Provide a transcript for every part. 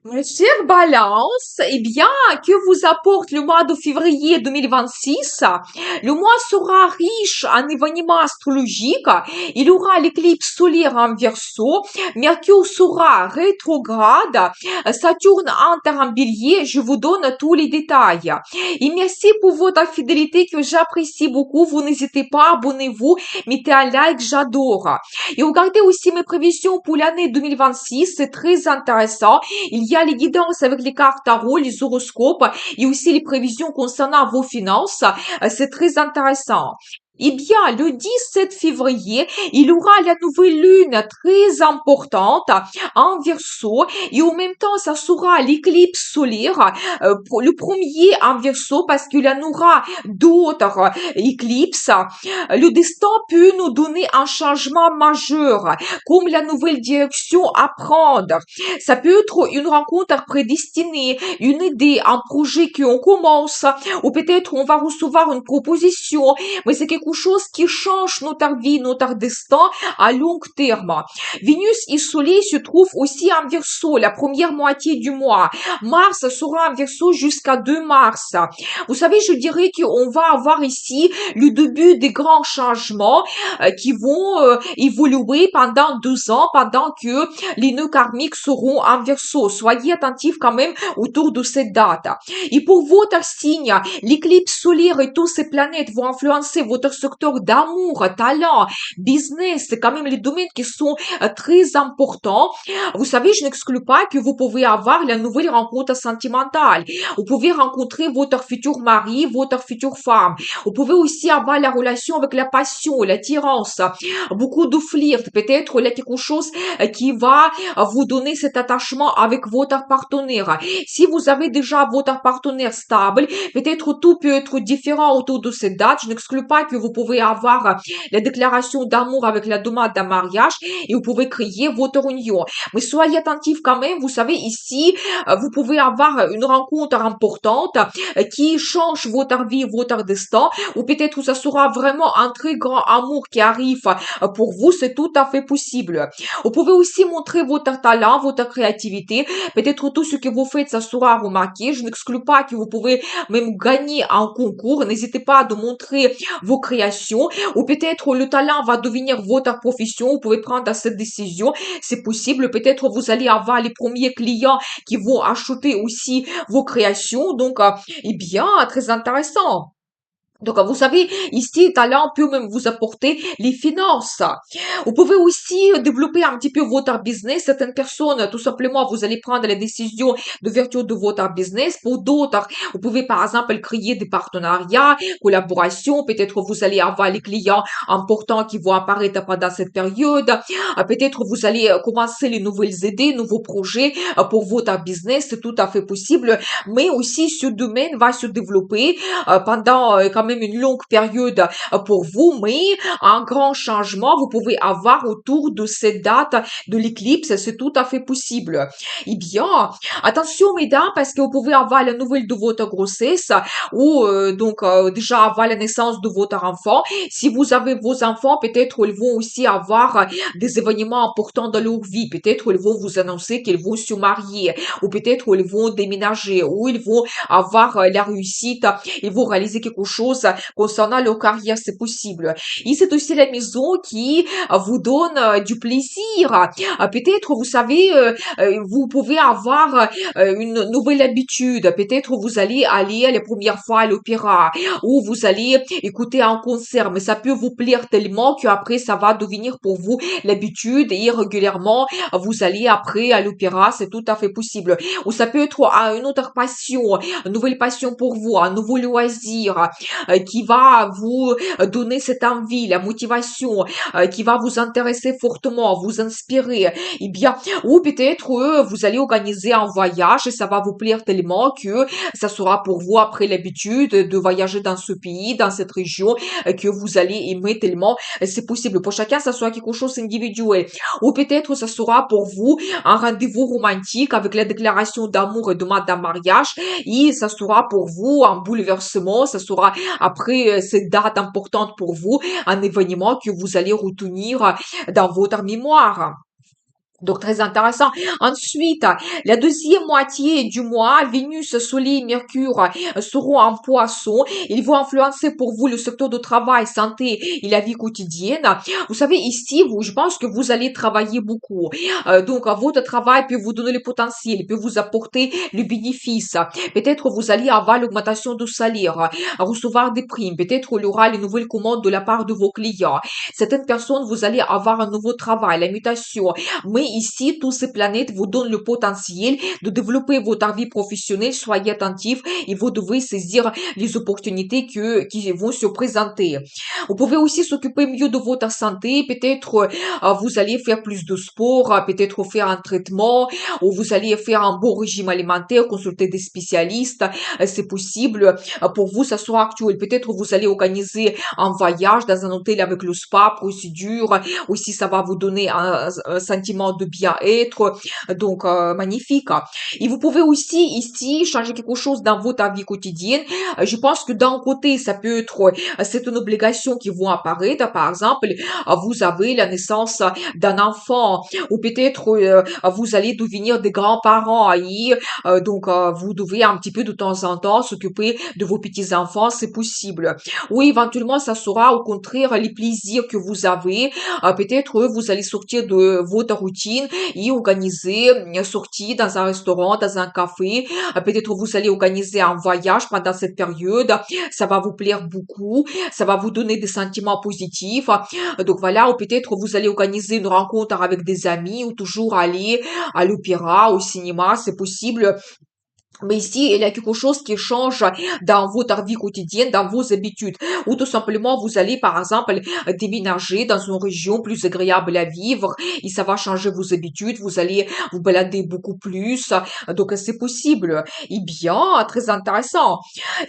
Chère Balance, eh bien, que vous apporte le mois de février 2026? Le mois sera riche en événements astrologiques. Il y aura l'éclipse solaire en Verseau. Mercure sera rétrograde. Saturne entre en Bélier. Je vous donne tous les détails. Et merci pour votre fidélité que j'apprécie beaucoup. Vous n'hésitez pas, abonnez-vous, mettez un like, j'adore. Et regardez aussi mes prévisions pour l'année 2026. C'est très intéressant. Il y a les guidances avec les cartes tarot, les horoscopes et aussi les prévisions concernant vos finances. C'est très intéressant. Eh bien, le 17 février, il y aura la nouvelle lune très importante en Verseau et en même temps, ça sera l'éclipse solaire, le premier en Verseau parce qu'il y en aura d'autres éclipses. Le destin peut nous donner un changement majeur, comme la nouvelle direction à prendre. Ça peut être une rencontre prédestinée, une idée, un projet qu'on commence, ou peut-être on va recevoir une proposition, mais c'est quelque chose qui change notre vie, notre destin à long terme. Vénus et Soleil se trouvent aussi en Verseau la première moitié du mois. Mars sera en Verseau jusqu'à 2 mars. Vous savez, je dirais qu'on va avoir ici le début des grands changements qui vont évoluer pendant 2 ans, pendant que les nœuds karmiques seront en Verseau. Soyez attentifs quand même autour de cette date. Et pour votre signe, l'éclipse solaire et toutes ces planètes vont influencer votre secteur d'amour, talent, business. C'est quand même les domaines qui sont très importants. Vous savez, je n'exclus pas que vous pouvez avoir la nouvelle rencontre sentimentale. Vous pouvez rencontrer votre futur mari, votre future femme. Vous pouvez aussi avoir la relation avec la passion, l'attirance, beaucoup de flirt. Peut-être il y a quelque chose qui va vous donner cet attachement avec votre partenaire. Si vous avez déjà votre partenaire stable, peut-être tout peut être différent autour de cette date. Je n'exclus pas que vous pouvez avoir la déclaration d'amour avec la demande d'un mariage et vous pouvez créer votre union. Mais soyez attentifs quand même. Vous savez, ici, vous pouvez avoir une rencontre importante qui change votre vie, votre destin, ou peut-être ça sera vraiment un très grand amour qui arrive pour vous. C'est tout à fait possible. Vous pouvez aussi montrer votre talent, votre créativité. Peut-être tout ce que vous faites, ça sera remarqué. Je n'exclus pas que vous pouvez même gagner un concours. N'hésitez pas à de montrer vos créations. Ou peut-être le talent va devenir votre profession. Vous pouvez prendre cette décision. C'est possible. Peut-être vous allez avoir les premiers clients qui vont acheter aussi vos créations. Donc, eh bien, très intéressant. Donc, vous savez, ici, talent peut même vous apporter les finances. Vous pouvez aussi développer un petit peu votre business. Certaines personnes, tout simplement, vous allez prendre les décisions d'ouverture de votre business. Pour d'autres, vous pouvez, par exemple, créer des partenariats, collaborations. Peut-être vous allez avoir les clients importants qui vont apparaître pendant cette période. Peut-être vous allez commencer les nouvelles idées, nouveaux projets pour votre business. C'est tout à fait possible. Mais aussi, ce domaine va se développer pendant quand même une longue période pour vous, mais un grand changement, vous pouvez avoir autour de cette date de l'éclipse, c'est tout à fait possible. Eh bien, attention mesdames, parce que vous pouvez avoir la nouvelle de votre grossesse ou déjà avoir la naissance de votre enfant. Si vous avez vos enfants, peut-être ils vont aussi avoir des événements importants dans leur vie. Peut-être ils vont vous annoncer qu'ils vont se marier ou peut-être ils vont déménager ou ils vont avoir la réussite, ils vont réaliser quelque chose concernant leur carrière, c'est possible. Et c'est aussi la maison qui vous donne du plaisir. Peut-être, vous savez, vous pouvez avoir une nouvelle habitude. Peut-être vous allez aller la première fois à l'opéra ou vous allez écouter un concert, mais ça peut vous plaire tellement qu'après ça va devenir pour vous l'habitude et régulièrement vous allez après à l'opéra, c'est tout à fait possible. Ou ça peut être une autre passion, une nouvelle passion pour vous, un nouveau loisir qui va vous donner cette envie, la motivation, qui va vous intéresser fortement, vous inspirer. Eh bien, ou peut-être vous allez organiser un voyage et ça va vous plaire tellement que ça sera pour vous après l'habitude de voyager dans ce pays, dans cette région, que vous allez aimer tellement. C'est possible. Pour chacun, ça sera quelque chose d'individuel. Ou peut-être ça sera pour vous un rendez-vous romantique avec la déclaration d'amour et demande d'un mariage. Et ça sera pour vous un bouleversement. Ça sera après cette date importante pour vous, un événement que vous allez retenir dans votre mémoire. Donc, très intéressant. Ensuite, la deuxième moitié du mois, Vénus, Soleil, Mercure seront en poisson. Ils vont influencer pour vous le secteur de travail, santé et la vie quotidienne. Vous savez, ici, je pense que vous allez travailler beaucoup. Donc, votre travail peut vous donner le potentiel, peut vous apporter le bénéfice. Peut-être vous allez avoir l'augmentation de salaire, recevoir des primes. Peut-être il y aura les nouvelles commandes de la part de vos clients. Certaines personnes, vous allez avoir un nouveau travail, la mutation. Mais ici, toutes ces planètes vous donnent le potentiel de développer votre vie professionnelle. Soyez attentifs et vous devez saisir les opportunités qui vont se présenter. Vous pouvez aussi s'occuper mieux de votre santé. Peut-être vous allez faire plus de sport, peut-être faire un traitement, ou vous allez faire un bon régime alimentaire, consulter des spécialistes. C'est possible. Pour vous, ça sera actuel. Peut-être vous allez organiser un voyage dans un hôtel avec le spa, procédure. Aussi, ça va vous donner un sentiment de bien-être. Donc, magnifique. Et vous pouvez aussi ici changer quelque chose dans votre vie quotidienne. Je pense que d'un côté, ça peut être, c'est une obligation qui vont apparaître. Par exemple, vous avez la naissance d'un enfant ou peut-être vous allez devenir des grands-parents et donc vous devez un petit peu de temps en temps s'occuper de vos petits-enfants, c'est possible. Ou éventuellement, ça sera au contraire les plaisirs que vous avez. Peut-être vous allez sortir de votre routine et organiser une sortie dans un restaurant, dans un café. Peut-être vous allez organiser un voyage pendant cette période. Ça va vous plaire beaucoup. Ça va vous donner des sentiments positifs. Donc voilà, ou peut-être vous allez organiser une rencontre avec des amis ou toujours aller à l'opéra, au cinéma, c'est possible. Mais ici, il y a quelque chose qui change dans votre vie quotidienne, dans vos habitudes. Ou tout simplement, vous allez, par exemple, déménager dans une région plus agréable à vivre et ça va changer vos habitudes. Vous allez vous balader beaucoup plus. Donc, c'est possible. Et bien, très intéressant.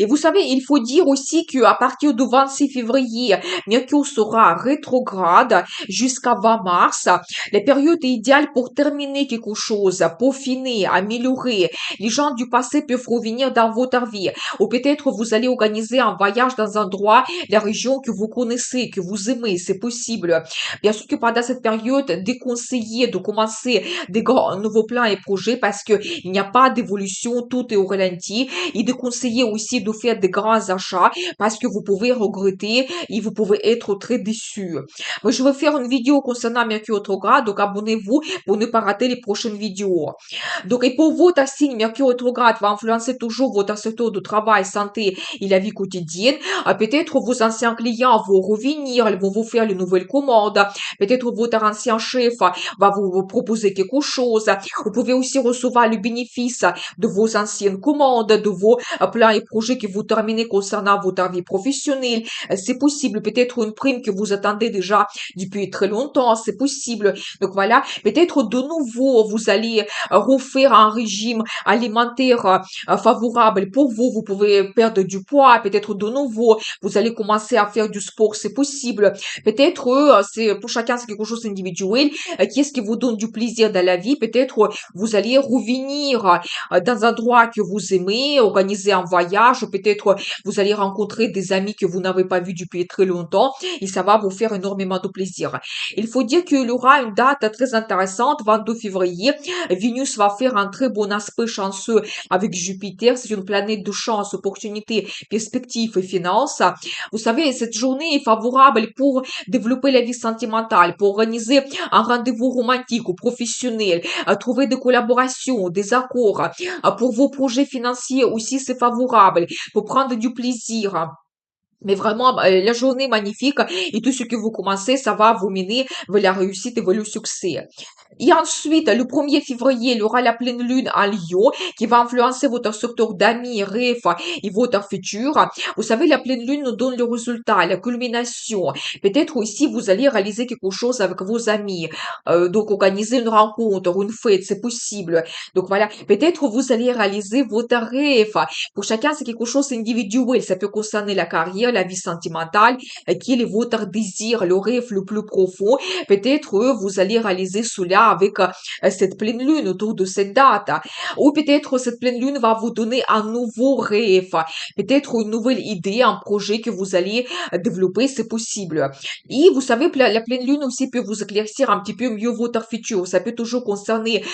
Et vous savez, il faut dire aussi qu'à partir du 26 février, Mercure sera rétrograde jusqu'à 20 mars. La période est idéale pour terminer quelque chose, peaufiner, améliorer. Les gens du passé peuvent revenir dans votre vie. Ou peut-être vous allez organiser un voyage dans un endroit, la région que vous connaissez, que vous aimez, c'est possible. Bien sûr que pendant cette période, déconseillé de commencer des grands nouveaux plans et projets parce que il n'y a pas d'évolution, tout est au ralenti. Et déconseillé aussi de faire des grands achats parce que vous pouvez regretter et vous pouvez être très déçu. Moi, je vais faire une vidéo concernant Mercure rétrograde, donc abonnez-vous pour ne pas rater les prochaines vidéos. Donc, et pour votre signe, Mercure rétrograde va influencer toujours votre secteur de travail, santé et la vie quotidienne. Peut-être vos anciens clients vont revenir, ils vont vous faire de nouvelles commandes. Peut-être votre ancien chef va vous proposer quelque chose. Vous pouvez aussi recevoir le bénéfice de vos anciennes commandes, de vos plans et projets que vous terminez concernant votre vie professionnelle. C'est possible. Peut-être une prime que vous attendez déjà depuis très longtemps. C'est possible. Donc voilà. Peut-être de nouveau, vous allez refaire un régime alimentaire favorable pour vous. Vous pouvez perdre du poids. Peut-être de nouveau, vous allez commencer à faire du sport. C'est possible. Peut-être, c'est pour chacun, c'est quelque chose d'individuel. Qui est-ce qui vous donne du plaisir dans la vie? Peut-être, vous allez revenir dans un endroit que vous aimez, organiser un voyage. Peut-être, vous allez rencontrer des amis que vous n'avez pas vus depuis très longtemps et ça va vous faire énormément de plaisir. Il faut dire qu'il y aura une date très intéressante, 22 février. Vénus va faire un très bon aspect chanceux avec Jupiter. C'est une planète de chance, opportunité, perspective et finances. Vous savez, cette journée est favorable pour développer la vie sentimentale, pour organiser un rendez-vous romantique ou professionnel, trouver des collaborations, des accords. Pour vos projets financiers aussi, c'est favorable, pour prendre du plaisir. Mais vraiment, la journée magnifique et tout ce que vous commencez, ça va vous mener vers la réussite et vers le succès. Et ensuite, le 1er février, il y aura la pleine lune en Lion qui va influencer votre secteur d'amis, rêves et votre futur. Vous savez, la pleine lune nous donne le résultat, la culmination. Peut-être aussi, vous allez réaliser quelque chose avec vos amis. Donc, organiser une rencontre, une fête, c'est possible. Donc, voilà. Peut-être vous allez réaliser votre rêve. Pour chacun, c'est quelque chose d'individuel. Ça peut concerner la carrière, la vie sentimentale, quel est votre désir, le rêve le plus profond. Peut-être vous allez réaliser cela avec cette pleine lune autour de cette date. Ou peut-être cette pleine lune va vous donner un nouveau rêve, peut-être une nouvelle idée, un projet que vous allez développer, c'est possible. Et vous savez, la pleine lune aussi peut vous éclaircir un petit peu mieux votre futur. Ça peut toujours concerner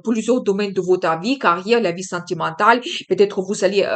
plusieurs domaines de votre vie, carrière, la vie sentimentale. Peut-être vous allez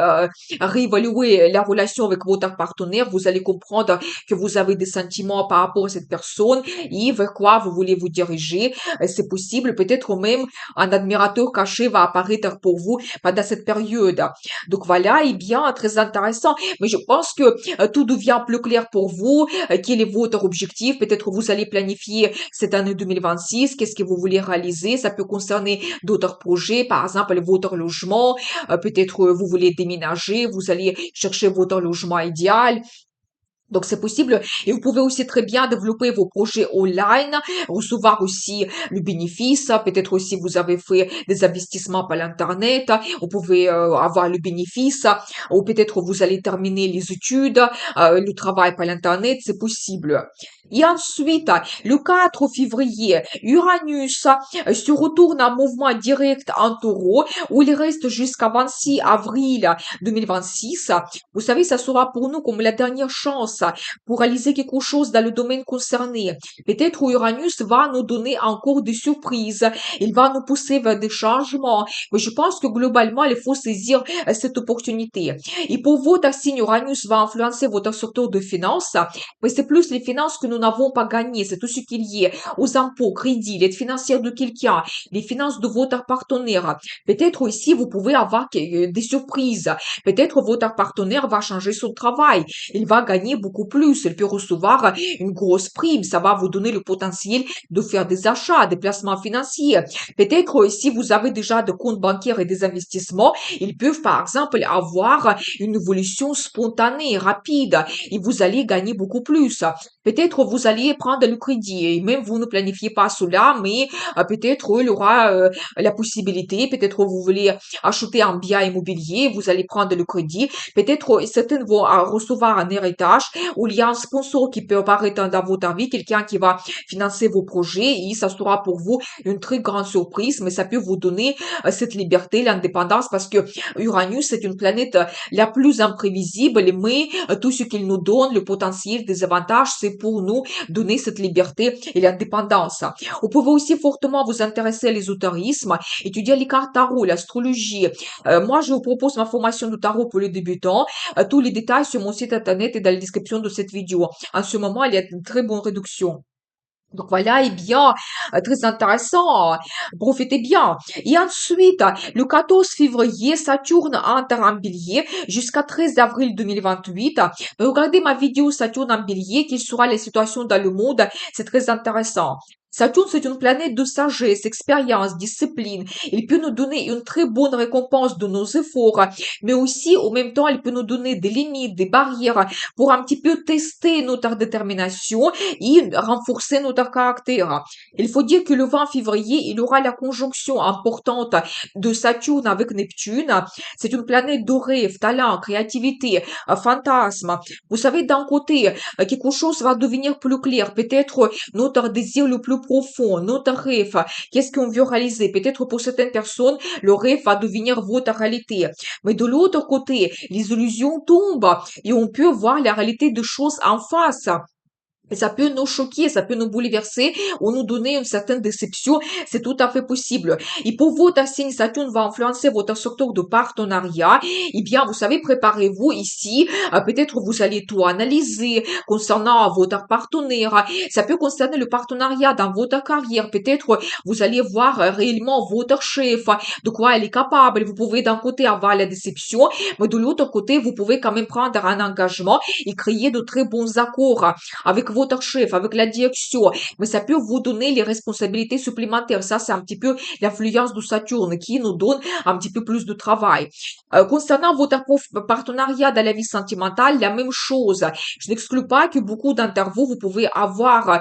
réévaluer la relation avec votre partenaire. Vous allez comprendre que vous avez des sentiments par rapport à cette personne et vers quoi vous voulez vous diriger. C'est possible. Peut-être même un admirateur caché va apparaître pour vous pendant cette période. Donc voilà, et bien, très intéressant. Mais je pense que tout devient plus clair pour vous. Quel est votre objectif? Peut-être vous allez planifier cette année 2026. Qu'est-ce que vous voulez réaliser? Ça peut concerner d'autres projets, par exemple votre logement. Peut-être vous voulez déménager, vous allez chercher votre logement idéal. Donc, c'est possible. Et vous pouvez aussi très bien développer vos projets online, recevoir aussi le bénéfice. Peut-être aussi vous avez fait des investissements par l'Internet. Vous pouvez avoir le bénéfice. Ou peut-être vous allez terminer les études, le travail par l'Internet. C'est possible. Et ensuite, le 4 février, Uranus se retourne en mouvement direct en taureau, où il reste jusqu'à 26 avril 2026. Vous savez, ça sera pour nous comme la dernière chance pour réaliser quelque chose dans le domaine concerné. Peut-être Uranus va nous donner encore des surprises. Il va nous pousser vers des changements. Mais je pense que globalement, il faut saisir cette opportunité. Et pour votre signe, Uranus va influencer votre secteur de finances. Mais c'est plus les finances que nous n'avons pas gagnées. C'est tout ce qui est lié aux impôts, crédits, l'aide financière de quelqu'un, les finances de votre partenaire. Peut-être aussi, vous pouvez avoir des surprises. Peut-être votre partenaire va changer son travail. Il va gagner beaucoup plus. Il peut recevoir une grosse prime. Ça va vous donner le potentiel de faire des achats, des placements financiers. Peut-être si vous avez déjà des comptes bancaires et des investissements, ils peuvent par exemple avoir une évolution spontanée, rapide, et vous allez gagner beaucoup plus. Peut-être vous allez prendre le crédit et même vous ne planifiez pas cela, mais peut-être il y aura la possibilité, peut-être vous voulez acheter un bien immobilier, vous allez prendre le crédit, peut-être certains vont recevoir un héritage ou il y a un sponsor qui peut apparaître dans votre vie, quelqu'un qui va financer vos projets et ça sera pour vous une très grande surprise, mais ça peut vous donner cette liberté, l'indépendance parce que Uranus c'est une planète la plus imprévisible, mais tout ce qu'il nous donne, le potentiel, des avantages, c'est pour nous donner cette liberté et l'indépendance. Vous pouvez aussi fortement vous intéresser à l'ésotérisme, étudier les cartes tarot, l'astrologie. Moi, je vous propose ma formation de tarot pour les débutants. Tous les détails sur mon site internet et dans la description de cette vidéo. En ce moment, il y a une très bonne réduction. Donc voilà, eh bien, très intéressant. Profitez bien. Et ensuite, le 14 février, Saturne entre en bélier jusqu'à 13 avril 2028. Regardez ma vidéo Saturne en bélier, quelle sera la situation dans le monde. C'est très intéressant. Saturne, c'est une planète de sagesse, expérience, discipline. Il peut nous donner une très bonne récompense de nos efforts, mais aussi, au même temps, il peut nous donner des limites, des barrières pour un petit peu tester notre détermination et renforcer notre caractère. Il faut dire que le 20 février, il aura la conjonction importante de Saturne avec Neptune. C'est une planète de rêve, talent, créativité, fantasme. Vous savez, d'un côté, quelque chose va devenir plus clair. Peut-être notre désir le plus profond, notre rêve, qu'est-ce qu'on veut réaliser. Peut-être pour certaines personnes, le rêve va devenir votre réalité. Mais de l'autre côté, les illusions tombent et on peut voir la réalité des choses en face. Et ça peut nous choquer, ça peut nous bouleverser ou nous donner une certaine déception. C'est tout à fait possible. Et pour votre signe, Saturne va influencer votre secteur de partenariat. Eh bien, vous savez, préparez-vous ici. Peut-être vous allez tout analyser concernant votre partenaire. Ça peut concerner le partenariat dans votre carrière. Peut-être vous allez voir réellement votre chef, de quoi elle est capable. Vous pouvez d'un côté avoir la déception, mais de l'autre côté, vous pouvez quand même prendre un engagement et créer de très bons accords avec votre chef, avec la direction, mais ça peut vous donner les responsabilités supplémentaires. Ça, c'est un petit peu l'influence de Saturne qui nous donne un petit peu plus de travail. Concernant votre partenariat dans la vie sentimentale, la même chose. Je n'exclus pas que beaucoup d'entre vous, vous pouvez avoir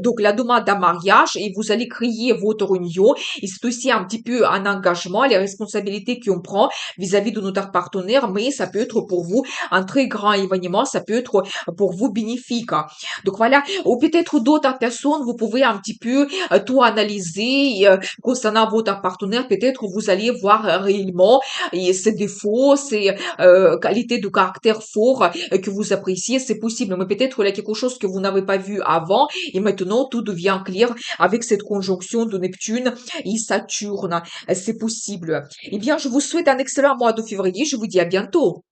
donc la demande d'un mariage et vous allez créer votre union. Et c'est aussi un petit peu un engagement, les responsabilités qu'on prend vis-à-vis de notre partenaire, mais ça peut être pour vous un très grand événement, ça peut être pour vous bénéfique. Donc voilà, ou peut-être d'autres personnes, vous pouvez un petit peu tout analyser concernant votre partenaire. Peut-être vous allez voir réellement ses défauts, ses qualités de caractère fort que vous appréciez, c'est possible. Mais peut-être il y a quelque chose que vous n'avez pas vu avant et maintenant tout devient clair avec cette conjonction de Neptune et Saturne. C'est possible. Eh bien, je vous souhaite un excellent mois de février. Je vous dis à bientôt.